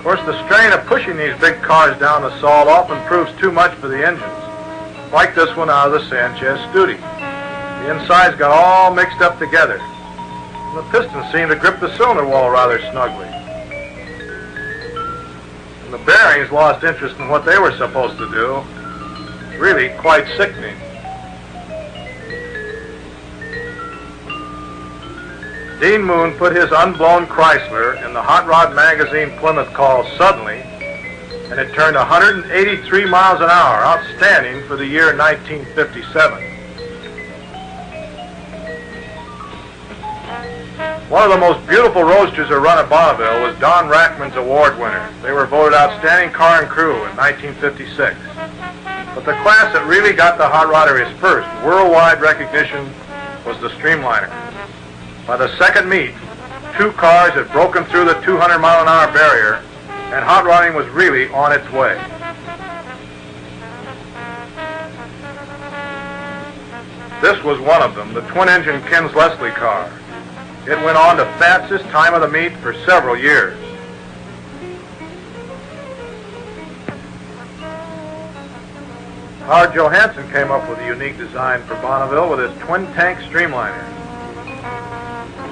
course, the strain of pushing these big cars down the salt often proves too much for the engines, like this one out of the Sanchez Studi. The insides got all mixed up together, and the pistons seemed to grip the cylinder wall rather snugly. And the bearings lost interest in what they were supposed to do. Really quite sickening. Dean Moon put his unblown Chrysler in the Hot Rod Magazine Plymouth call Suddenly, and it turned 183 miles an hour, outstanding for the year 1957. One of the most beautiful roadsters to run at Bonneville was Don Rackman's award winner. They were voted Outstanding Car and Crew in 1956. But the class that really got the hot rodder his first worldwide recognition was the Streamliner. By the second meet, two cars had broken through the 200-mile-an-hour barrier, and hot rodding was really on its way. This was one of them, the twin-engine Kins-Leslie car. It went on to fastest time of the meet for several years. Howard Johansson came up with a unique design for Bonneville with his twin-tank Streamliner.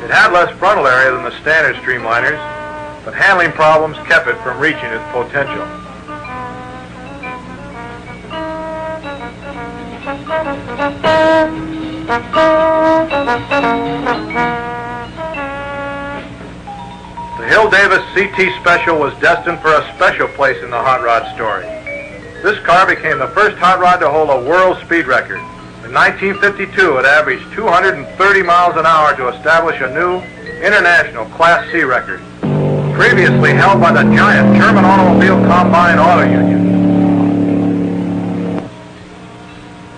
It had less frontal area than the standard Streamliners, but handling problems kept it from reaching its potential. The Hill Davis CT Special was destined for a special place in the hot rod story. This car became the first hot rod to hold a world speed record. In 1952, it averaged 230 miles an hour to establish a new international Class C record, previously held by the giant German Automobile Combine Auto Union.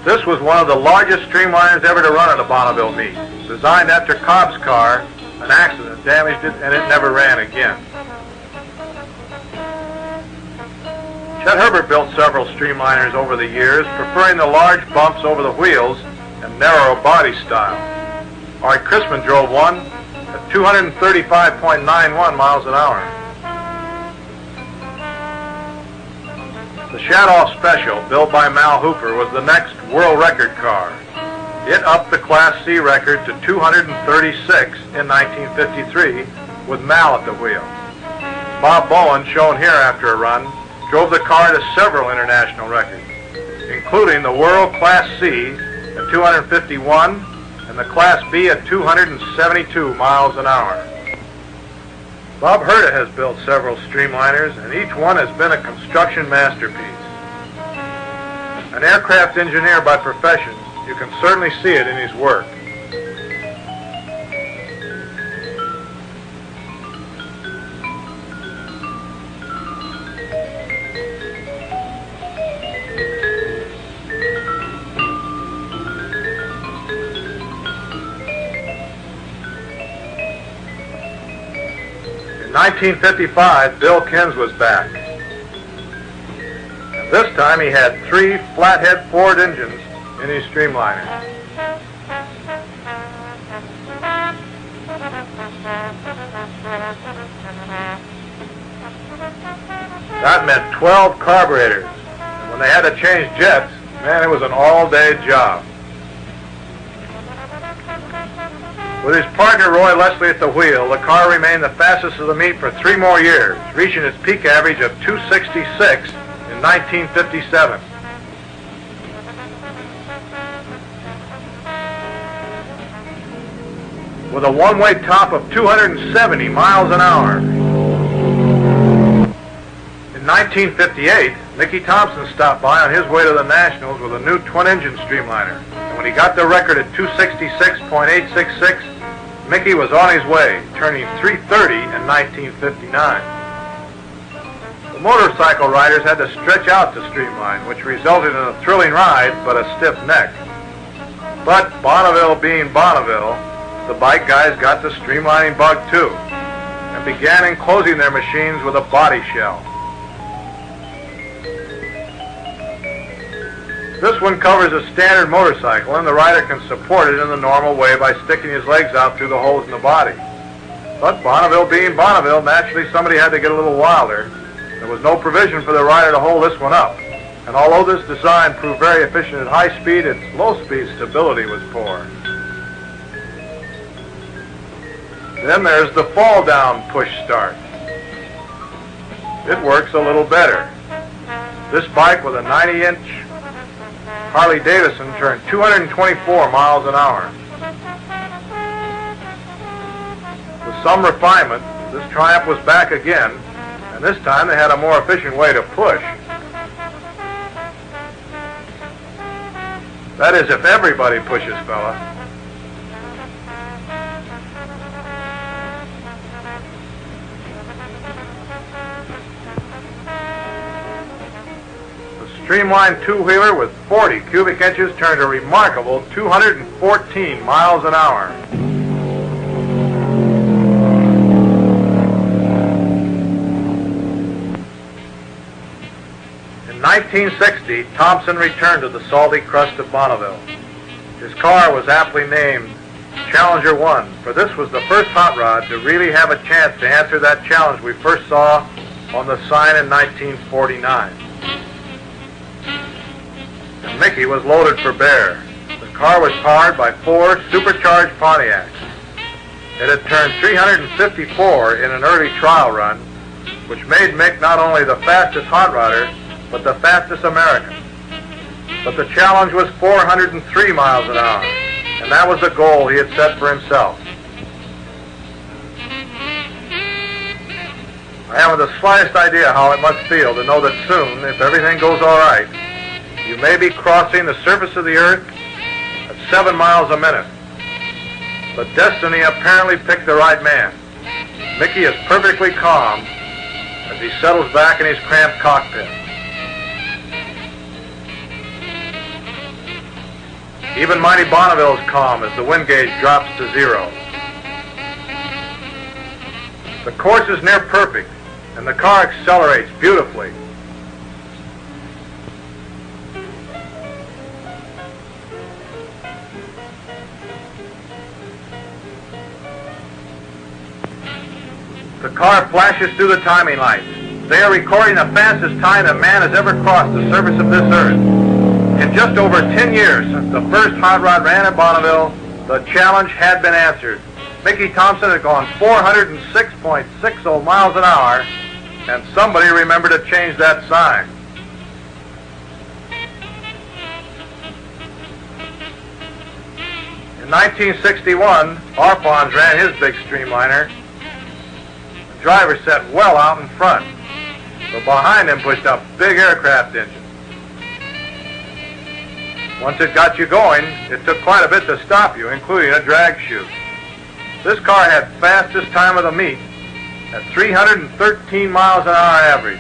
This was one of the largest Streamliners ever to run at a Bonneville meet. Designed after Cobb's car, an accident damaged it and it never ran again. Chet Herbert built several Streamliners over the years, preferring the large bumps over the wheels and narrow body style. Art Christman drove one at 235.91 miles an hour. The Shadoff Special, built by Mal Hooper, was the next world record car. It upped the Class C record to 236 in 1953 with Mal at the wheel. Bob Bowen, shown here after a run, drove the car to several international records, including the World Class C at 251 and the Class B at 272 miles an hour. Bob Herta has built several Streamliners, and each one has been a construction masterpiece. An aircraft engineer by profession, you can certainly see it in his work. In 1955, Bill Kins was back. And this time he had 3 flathead Ford engines in his Streamliner. That meant 12 carburetors. And when they had to change jets, man, it was an all-day job. With his partner Roy Leslie at the wheel, the car remained the fastest of the meet for 3 more years, reaching its peak average of 266 in 1957. With a one-way top of 270 miles an hour. In 1958, Mickey Thompson stopped by on his way to the Nationals with a new twin-engine Streamliner. And when he got the record at 266.866, Mickey was on his way, turning 330 in 1959. The motorcycle riders had to stretch out to streamline, which resulted in a thrilling ride, but a stiff neck. But Bonneville being Bonneville, the bike guys got the streamlining bug too, and began enclosing their machines with a body shell. This one covers a standard motorcycle, and the rider can support it in the normal way by sticking his legs out through the holes in the body. But Bonneville being Bonneville, naturally somebody had to get a little wilder, There was no provision for the rider to hold this one up, and although this design proved very efficient at high speed, its low-speed stability was poor. Then there's the fall-down push start. It works a little better. This bike with a 90-inch Harley Davidson turned 224 miles an hour. With some refinement, this Triumph was back again, and this time they had a more efficient way to push. That is, if everybody pushes, fella. Streamline two-wheeler with 40 cubic inches turned a remarkable 214 miles an hour. In 1960, Thompson returned to the salty crust of Bonneville. His car was aptly named Challenger 1, for this was the first hot rod to really have a chance to answer that challenge we first saw on the sign in 1949. Mickey was loaded for bear. The car was powered by 4 supercharged Pontiacs. It had turned 354 in an early trial run, which made Mick not only the fastest hot rodder, but the fastest American. But the challenge was 403 miles an hour, and that was the goal he had set for himself. I haven't the slightest idea how it must feel to know that soon, if everything goes all right, you may be crossing the surface of the earth at 7 miles a minute. But destiny apparently picked the right man. Mickey is perfectly calm as he settles back in his cramped cockpit. Even mighty Bonneville is calm as the wind gauge drops to 0. The course is near perfect, and the car accelerates beautifully. The car flashes through the timing lights. They are recording the fastest time that man has ever crossed the surface of this earth. In just over 10 years since the first hot rod ran at Bonneville, the challenge had been answered. Mickey Thompson had gone 406.60 miles an hour, and somebody remembered to change that sign. In 1961, Arfons ran his big Streamliner. The driver sat well out in front, but behind him pushed a big aircraft engine. Once it got you going, it took quite a bit to stop you, including a drag chute. This car had fastest time of the meet at 313 miles an hour average.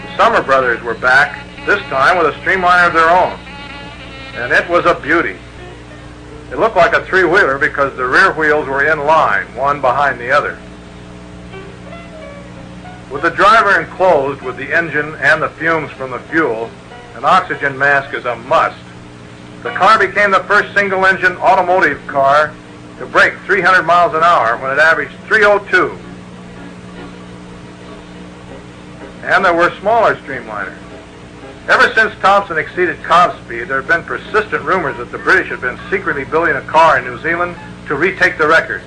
The Summer brothers were back, this time with a Streamliner of their own, and it was a beauty. It looked like a three-wheeler because the rear wheels were in line, one behind the other. With the driver enclosed with the engine and the fumes from the fuel, an oxygen mask is a must. The car became the first single-engine automotive car to break 300 miles an hour when it averaged 302. And there were smaller Streamliners. Ever since Thompson exceeded Cobb's speed, there have been persistent rumors that the British had been secretly building a car in New Zealand to retake the record.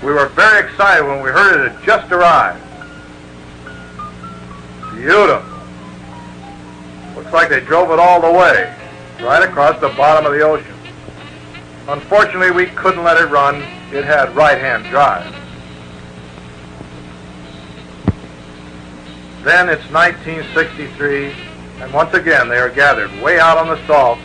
We were very excited when we heard it had just arrived. Beautiful. Looks like they drove it all the way, right across the bottom of the ocean. Unfortunately, we couldn't let it run. It had right-hand drive. Then it's 1963, and once again they are gathered way out on the salt